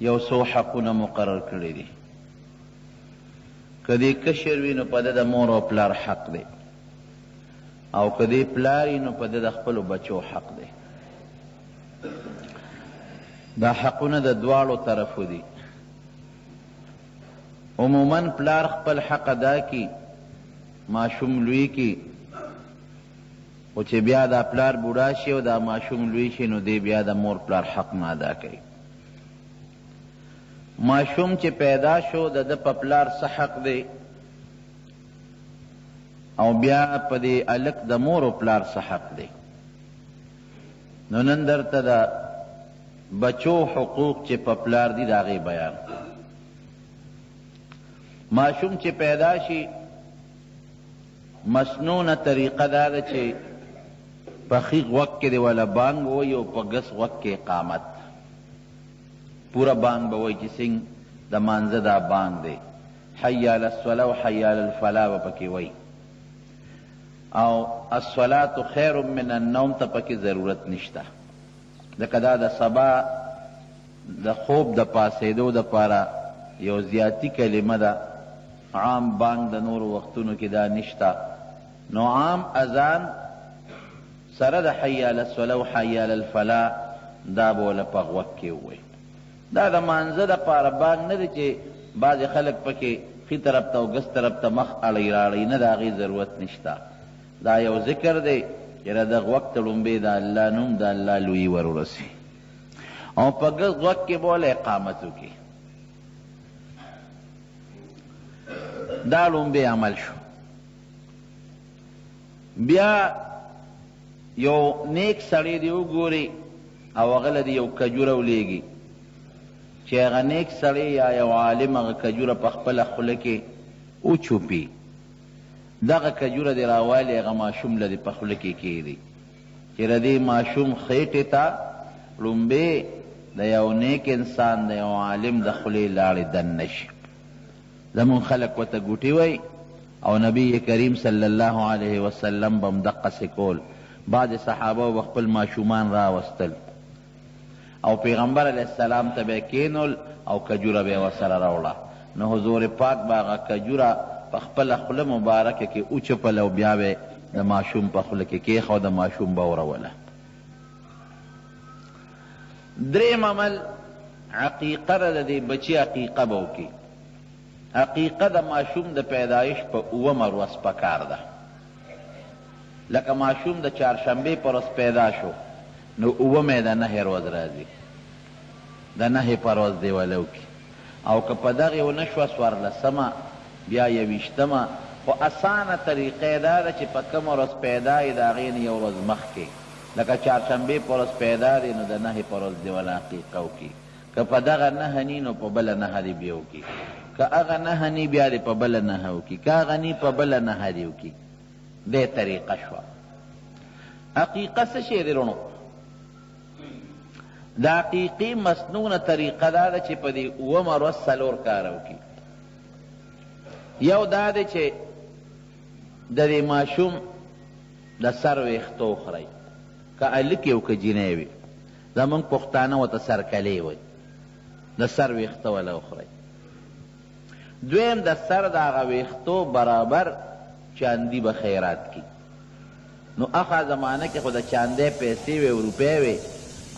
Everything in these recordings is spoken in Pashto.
یو څو حقونه مقرر کړي دي. که دې کشر وي نو په ده د مور او پلار حق دی، او که دې پلار وي نو په ده د خپلو بچو حق دی. دا حقونه د دواړو طرفو دي. عموماً پلار خپل حق ادا کی، ماشوم لوی کی، او چې بیا دا پلار بوډا شي او دا ماشوم لوی شي نو دی بیا د مور پلار حق نه ادا کوي. ماشوم چې پیدا شو د ده په پلار څه حق دی، او بیا په دې هلک د مور او پلار څه حق دی. نو نن درته د بچو حقوق چې په پلار دي د هغې بیان. ماشوم چې پیدا شي مسنونه طریقه دا ده چې په ښي غوږ کې دې وله بانګ ووایي او په ګس غوږ کې اقامت. پوره بانګ به وایي چې څنګ د مانځه دا بانګ دی. حی علی الصلاة و حی علی الفلاح به پکې وایي، او الصلاة خیر من النوم ته پکې ضرورت نشته، ځکه دا د سبا د خوب د پاسېدو دپاره یو زیاتی کلمه ده. عام بانګ د نورو وختونو کې دا نشته. نو عام اذان سره د حی علی الصلاة و حی علی الفلاح دا به وله په غوږ کې ووایي. دا د مانځه دپاره بانګ نه دی چې بعضې خلک پکې ښي طرف ته او ګس طرف ته مخ اړی راړی، نه د هغې ضرورت نشته. دا یو ذکر دی چې د غوږ ته لومبې د الله نوم د الله لویي ور ورسي، او په ګس غوږ کې به وله اقامت وکړي. دا لومبې عمل شو. بیا یو نیک سړی دی وګوري او هغه له یو کجوره ولیږي، چې هغه نیک سړی یا یو عالم هغه کجوره په خپله خوله کې وچوپي، دغه کجوره دې راوالي هغه ماشوم له دې په خوله کې کښېږدي، چې د دې ماشوم خېټې ته لومبې د یو نیک انسان د یو عالم د خولې لاړې دننه شي. زمون خلک ورته ګوټي وایي، او نبی کریم صلی الله علیه وسلم به هم دقسې کول. بعضې صحابه به خپل ماشومان راوستل او پیغمبر علیه السلام ته به یې کینول او کجوره به یې ورسره راوړه. نو حضور پاک به هغه کجوره په خپله خوله مبارکه کې وچپله او بیا به د ماشوم په خوله کې کېښه او د ماشوم به وروله. دریم عمل عقیقه ده. د دې بچي عقیقه به وکړي. عقیقه د ماشوم د پیدایش په 9 ورځ پکار ده. لکه ماشوم د چهارشنبې په ورځ پیدا شو نو 9 د 9 ورځ راځي، د 9 په ورځ دې وله وکړي. او که په دغې ونه شوه 14مه بیا 21مه، خو اسانه طریقه دا ده چې په کومه ورځ پیدا یې د هغې نه 1 ورځ مخکې، لکه چهارشنبې په ورځ پیدا دی نو د 9 په ورځ دې وله عقیقه وکړي. که په دغه 9 نی نو په بله 9 دې بیا وکړي، که هغه 9 نی بیا دې په بله 9 وکړي، که هغه نی په بله 9 دې وکړي. دې طریقه شوه. عقیقه څه شی دی رونو؟ د عقیقې مسنونه طریقه دا ده چې په دې 9مه ورځ 4 کاره وکړي. یو دا دی چې د دې ماشوم د سر ویښته وخورئ، که هلک یې او که جینۍ وي. زمونږ پښتانه ورته سرکلې وایي. د سر ویښته وله وخورئ. دویم د سر د هغه ویښتو برابر چاندي به خیرات کی. نو اخا زمانه کې خو د چاندۍ پیسې وې او روپۍ وې،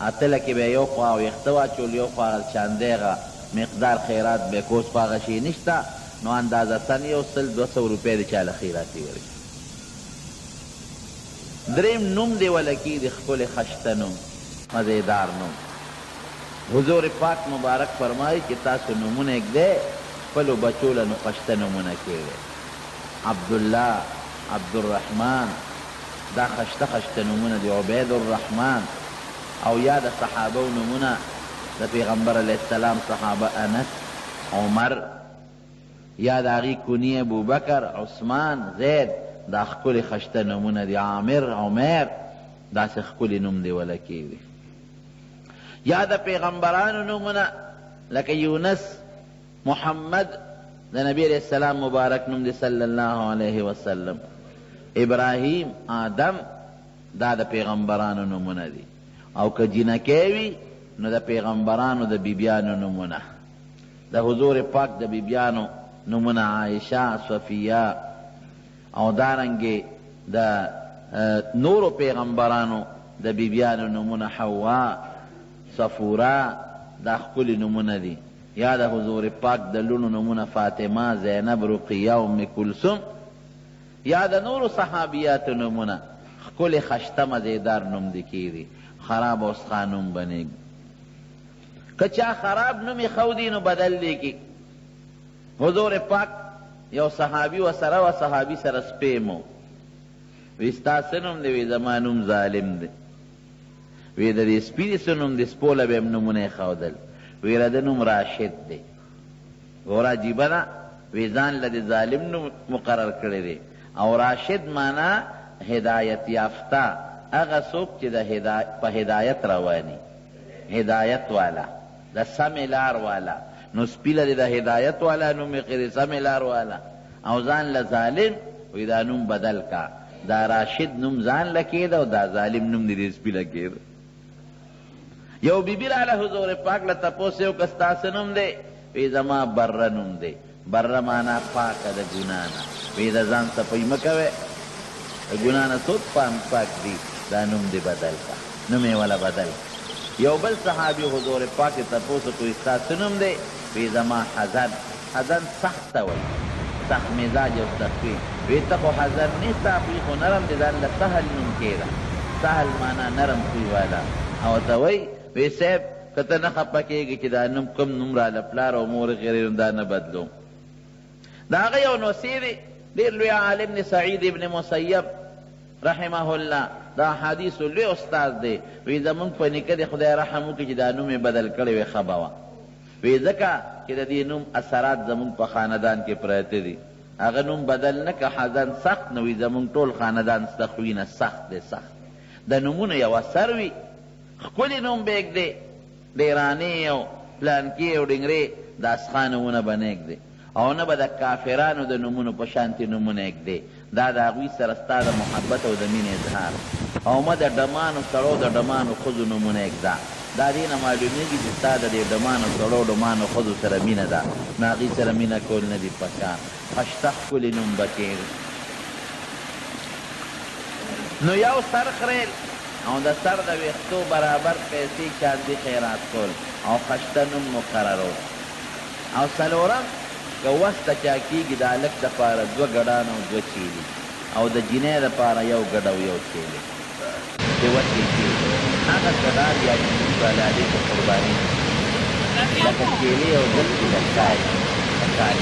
اتله کې به یو خوا ویښته واچول، یو خوا چاندۍ هغه مقدار خیرات به کوس خو هغه شی نشته. نو اندازتن 100-200 روپۍ د چاله خیراتي ورکړي. دریم نوم دې وله کېږدي ښکلې خشته نوم، مزیدار نوم. حضور پاک مبارک فرمایي چې تاسو نومونه ایږدئ خپلو بچو له نو خشته نومونه کېږدئ. عبدالله، عبدالرحمن، دا خشته خشته نومونه دي. عبید الرحمن، او یا د صحابه نومونه د پیغمبر علیه السلام صحابه انس، عمر، یا د هغې کنی ابوبکر، عثمان، زید. دا ښکلې خشته نومونه دي. عامر، عمیر، داسې ښکلې نوم دی وله کېږدي. یا د پیغمبرانو نومونه لکه یونس، محمد د نبی علیہ السلام مبارک نوم دی صلی اللہ علیہ وسلم، ابراہیم، آدم، دا د پیغمبرانو نومونه دي. او که جینکۍ وي نو د پیغمبرانو د بیبیانو نمونه د حضور پاک د بیبیانو نمونه عائشہ، صفیہ او دارنگی د نورو پیغمبرانو د بیبیانو نمونه حوا، صفورہ، دا خپل نمونه دي. یا د حضور پاک د لونو نمونه فاطمه، زینب، رقیہ، ام کلثوم. یا د نورو صحابیاتو نمونه خپل خشته مزیدار نوم دی کیږي، خراب اوس خانوم بنیږي. که چا خراب نومی خودی نو بدل لیکی. حضور پاک یو صحابی و سره و صحابی سره سپیمو وی ستا سنم دی؟ وی زما نوم ظالم دی. وی د دې سپي سنم دی؟ سپوله به م نومونه ښودل. وی د نوم راشد دی. ګوره عجیبه ده، وی ځان له د ظالم نوم مقرر کړی دی. او راشد معنا هدایت یافته، هغه څوک چې په هدایت رواني، هدایت والا، د سمې لار والا. نو سپي له د هدایت والا نوم یې کړی، سمې لار والا. او ځان له ظالم وی دا نوم بدل کا. دا راشد نوم ځان له کېده او دا ظالم نوم د سپي له کېده. یو بیبي راله حضور پاک له تپوس یې وکړه ستا څه نوم دی؟ وی زما بره نوم دی. بره معنا پاکه د ګناه نه. وی د ځان صفایي مه کوئ، د ګناه نه څوک پاک دی، دا نوم دی بدل کا. نوم یې وله بدل. یو بل صحابي حضور پاک یې تپوس وکړو ستا څه نوم دی؟ وی زما حزن. حزن سخت ته وایي، سخت مزاج او سخوي. وی ته خو حزن نه، ستا خوی خو نرم دی، ځان له سهل نوم کېده. سهل معنا نرم خوی والا. او ته وایي وی صاحب که ته نه خفه کېږي چې دا نوم کوم نوم راله پلار او مور غیرې دا نه بدلوم. د هغه یو نوسی دی ډېر لوی عالم دی، سعید ابن مسیب رحمه الله، دا حدیثو لوی استاد دی. وی زمونږ په نیکه دی خدای رحم وکړي چې دا نوم یې بدل کړی وی ښه به وه. وی ځکه چې د دې نوم اثرات زمونږ په خاندان کې پراته دي. هغه نوم بدل نه که حزن سخت نه وي، زمونږ ټول خاندان سخوي نه سخت دی. سخت د نومونو یو اثر وي. ښکلي نوم به ایږدې، ډیرانې او پلانکي او ډنګرې دا سخا نومونه به نه ایږدې. او نه به د کافرانو د نومونو په شانتې نومونه ایږدې. دا د هغوی سره ستا د محبت او د مینې اظهار. او مه د ډمانو سړو د ډمانو ښځو نومونه ایږده. دا دې نه معلومېږي چې ستا د دې ډمانو سړو ډمانو ښځو سره مینه ده. نو هغوی سره مینه کول نه دي پکار. خشته ښکلي نوم به کېږي. نو یو سر خریل او د سر د ویښتو برابر پیسې چاندي خیرات کول او خشته نوم مقررول. او څلورم که وس ته چا کېږي د هلک دپاره 2 ګډان او 2 چیلي، او د جینۍ دپاره 1 ګډ او 1 چیلي چې وسې کېږي. هغه ګډان یا چیلي به د هغې په قرباني لکه چیلي او ګل چې د چای د کار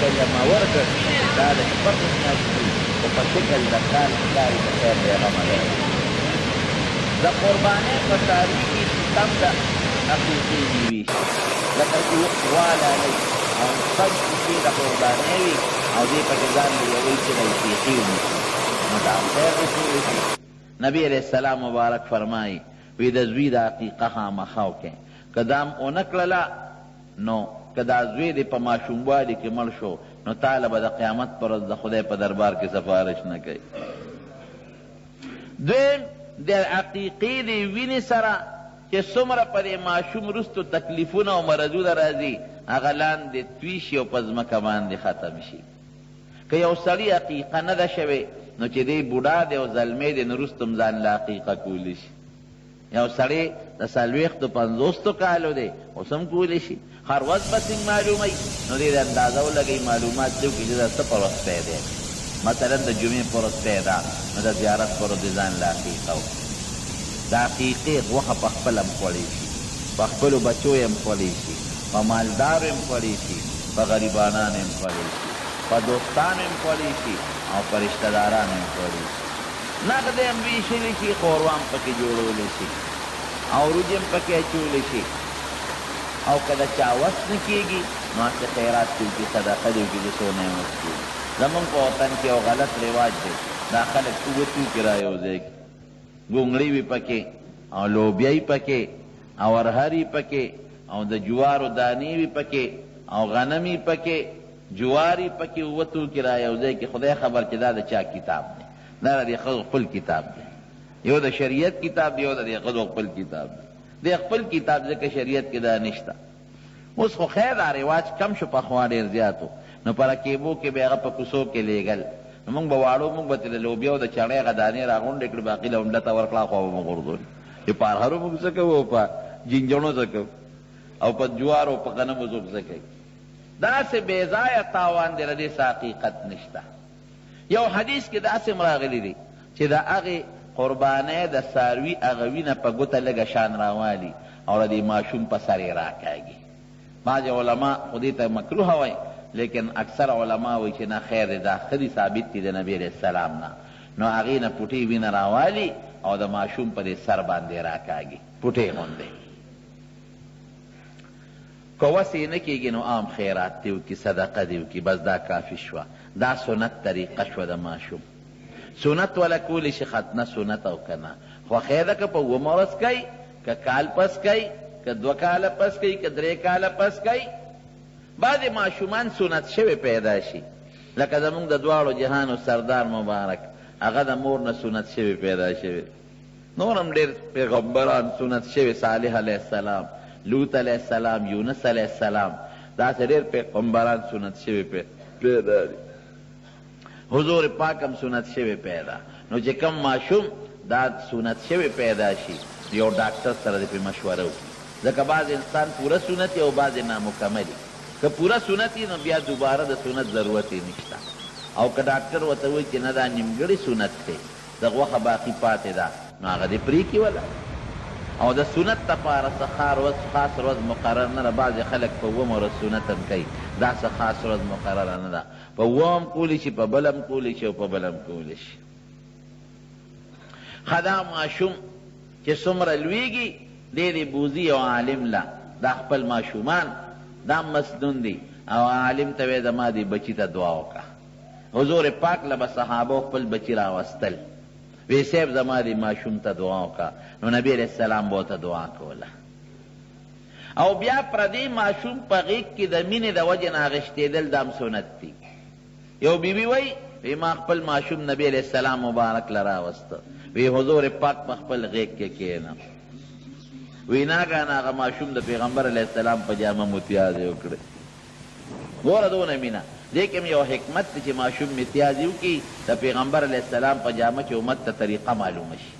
که جمع ورکړ دا د شپږو میاشتو خو په شکل د کال ښکاري د خیر پیغمه دی. د قربانۍ په تاریخ کې سیستم د عقیقې دي وي، لکه چې والالۍ او شپږ کیسې د قربانۍ وي او دې پکې ځان له یوې چې د عقیقې ونیسي. نو دا خیر دی ټولې شي. نبي علیه السلام مبارک فرمایي وی د زوی د عقیقه خامخا وکړئ. که دا م ونه کړله نو که دا زوی دې په ماشوموالي کې مړ شو نو تاله به د قیامت پر ورځ د خدای په دربار کې سفارش نه کوي. دویم د عقیقې د وینې سره چې څومره په دې ماشوم وروستو تکلیفونه او مرضونه راځي هغه لاندې توی شي او په ځمکه باندې ختم شي. که یو سړي عقیقه نه ده شوې نو چې دی بوډا دی او زلمی دی نو وروسته هم ځان له عقیقه کولی شي. یو سړی د 40-50 کالو دی اوس هم کولی شي. هر ورځ به څنګه معلوموي نو دې د اندازه ولګوي معلومات دې وکړي چې دا څه پر ورځ پیدا دی. مثلا د جمعې پر ورځ پیدا نو د زیارت پر ورځ ځان له عقیقه وکړي. د عقیقې غوښه په خپله هم خوړی شي، په خپلو بچو یې هم خوړی شي، په مالدارو هم خوړی شي، په غریبانانو هم خوړی شي، په دوستانو هم خوړی شي او په رشته دارانو هم خوړی شي. نغد هم ویشلی شي، ښوروا هم پکې جوړولی شي او وریجې هم پکې اچولی شي. او که د چا وس نه کېږي نو هسې خیرات دې وکړي، صدقه دې وکړي چې څونه یې وس کېږي. زمونږ په وطن کې یو غلط رواج دی، دا خلک اووه توکي را یو ځای کړي. ګونګړې وي پکې او لوبیا پکې او ارهري پکې او د جوارو دانې وي پکې او غنمي پکې، جواري پکې، اووه توکي را یو ځای کې. خدای خبر چې دا د چا کتاب دی. دا د دې ښځو خپل کتاب دی. یو د شریعت کتاب دی، یو د دې ښځو خپل کتاب دی. د خپل کتاب ځکه شریعت کې دا نشته. اوس خو خیر دا رواج کم شو، پخوا ډېر زیاتو، نو په رکیبو کې به هغه په کوڅو کې لیږل. نو موږ به واړو، موږ به د لوبیاو د چڼې هغه دانې راغونډې کړې، باقي له عملته ورکړه، خوا به مو غورځول. چې په ارهرو موږ څه کوو، په جنجڼو څه کوو، او په جوارو په غنمو څوک څه کوي. داسې بې ځایه تاوان دی، د دې څه حقیقت نشته. یو حدیث کې داسې راغلی دی چې د هغې قربانۍ د څاروي هغه وینه په ګوته لږه شان راوالي او د دې ماشوم په سر یې راکاږي. بعضې علما خو دې ته مکروه وایي، لیکن اکثر علما وایي چې نه، خیر دی، دا ښه دي، ثابت دي د نبي علیه السلام نه. نو هغې نه پوټې وینه راوالي او د ماشوم په دې سر باندې راکاږي، پوټې غوندې. که وس یې نه کېږي نو عام خیرات دې وکړي، صدقه دې وکړي، بس دا کافي شوه. دا سنت طریقه شوه د ماشوم. سنت ولا کولی شي ختنه سنت او که نه، خو خیر ده که په 9 ورځ کوي، که کال پس کوي، که 2 کاله پس کوي، که 3 کاله پس کوي. بعضې ماشومان سنت شوي پیدا شي، لکه زمونږ د دواړو جهانو سردار مبارک، هغه د مور نه سنت شوي پیدا شوي. نور هم ډېر پیغمبران سنت شوي، صالح علیه السلام، لوط علیه السلام، یونس علیه السلام، داسې ډېر پیغمبران سنت شوي پیدا دي. حضور پاک هم سنت شوي پیدا. نو چې کم ماشوم دا سنت شوي پیدا شي، یو ډاکټر سره دې پې مشوره وکړي، ځکه بعض انسان پوره سنت او بعضې نامکملي. که پوره سنت نو بیا دوباره د سنت ضرورت یې نشته. او که ډاکټر ورته وایي چې نه دا نیمګړی سنت دی، د غوښه باقي پاتې ده، نو هغه دې پرېږدي وله. او د سنت دپاره څه خاص ورځ مقرر نه ده. بعضې خلک په 9 ورځ سنت هم کوي، دا څه خاص ورځ مقرره نه ده. په 9 هم کولی شي، په بل هم کولی شي، او په بل هم کولی شي. ښه دا ماشوم چې څومره لویږي، دې دې بوځي او عالم له دا خپل ماشومان دا مسنون دي، او عالم ته وایي زما دې بچي ته دعا وکړه. حضور پاک له به صحابو خپل بچي راوستل، وی صاحب زما دې ماشوم ته دعا وکړه، نو نبی علیه السلام به ورته دعا کوله. او بیا پردې ماشوم په غېږ کې د مینې د وجې نه اغېشتېدل دا هم سنت دي. یو بیبي وایي وی ما خپل ماشوم نبی علیه السلام مبارک له راوسته، وی حضور پاک په خپل غېږ کې کېنه، وی ناګهانه هغه ماشوم د پیغمبر علیه السلام په جامه متیازې وکړې. ګوره دونه مینه. دې کې یو حکمت دی چې ماشوم متیازې وکړي، د پیغمبر علیه السلام په جامه چې امت ته طریقه معلومه شي.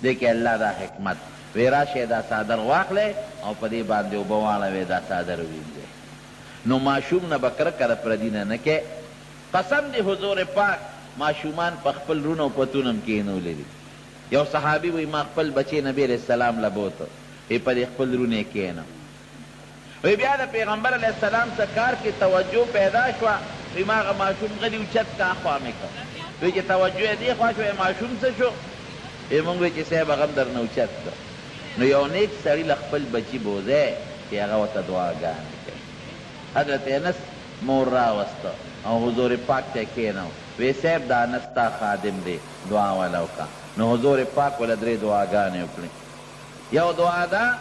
دې کې الله دا حکمت، وی راشئ دا څادر واخلئ او په دې باندې اوبه واړوئ، دا څادر ووینځئ. نو ماشوم نه به کرکه د پردي نه کې. قسم دی حضور پاک ماشومان په خپل رونه او پتون هم کېنولی دي. یو صحابي وی ما خپل بچی نبی علیه السلام له بوته، وی په دې خپل رونه یې کېنه. وی بیا د پیغمبر علیه السلام څه کار کې توجه پیدا شوه، وی ما هغه ماشوم غلي اوچت کا خوا مې کړ. وی چې توجه یې دې خوا شوه، ماشوم څه شو؟ وی موږ وی چې صاحب هغه هم درنه اوچت کړ. نو یو نیک سړي له خپل بچي بوځی چې هغه ورته دعاګانې کوي. حضرت انس مور راوسته او حضور پاک ته کېنو، وی صاحب دا انس تا خادم دی، دعا والا وکړه. نو حضور پاک وله 3 دعاګانې وکړې. یو دعا ده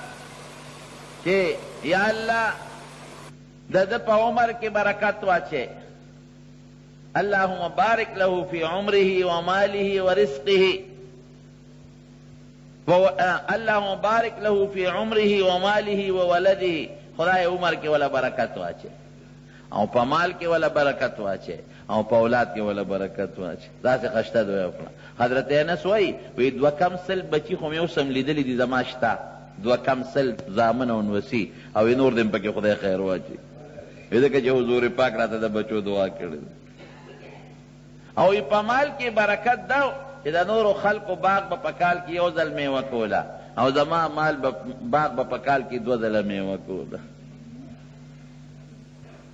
چې یا الله د ده په عمر کې برکت واچې، اللهم بارک له فی عمره وماله ورزقه، اللهم بارک له فی عمره وماله وولده. خدای عمر کې ولا برکت واچې، او په مال کې ولا برکت واچې، او په اولاد کې ولا برکت واچې. داسې خشته دعا وکړه. حضرت انس وایي وی 2 کم سل بچي خو مې اوس هم لیدلي دي زما شته، 2 کم سل زامن او نوسي، او نور دې پکې خدای خیر واچي. ځکه چې حضور پاک راته د بچو دعا کړې. او په مال کې برکت ده چې د نورو خلقو باغ به په کال کې 1 ځل میوه کوله، او زما مال باغ به په کال کې 2 ځله میوه کوله.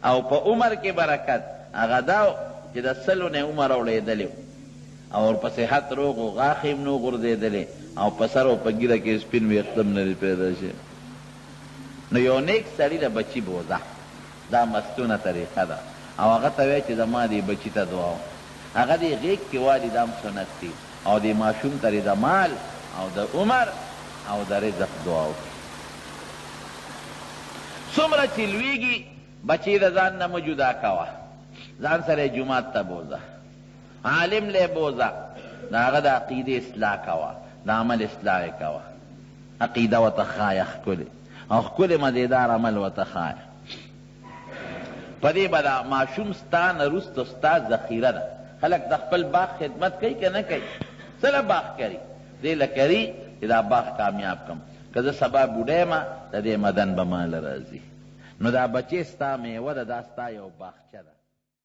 او په عمر کې برکت هغه دا چې د 100 نه عمر اوړېدلی، او په صحت روغ و غاښ یې نو غورځېدلی، او په سر او په ګیره کې سپین ویښته هم نه دی پیدا شي. نو یو نیک سړي د بچي بوځه، دا مستونه طریقه ده. او هغه ته وایي چې زما دې بچي ته دعا، هغه دې غېږ کې والي، دا هم سنت دي. او دې ماشوم ته د مال او د عمر او د رزق دعا وکړي. څومره چې لویږي بچی د ځان نه مه جدا کوه، ځان سره جومات ته بوځه، عالم لی بوځه، د هغه د عقیدې اصلاح کوه، د عمل اصلاح یې کوه. عقیده ورته ښایه ښکلې او ښکلې مزېدار عمل ورته ښایه. په دې به دا ماشوم ستا نه وروسته ستا ذخیره ده. خلک د خپل باغ خدمت کوي که نه کوي؟ څه له باغ کوي؟ دې له کوي چې دا باغ کامیاب کم. که زه سبا بوډی یم د دې مدن به ماله راځي. نو دا بچې ستا میوه ده، دا ستا یو باغچه ده.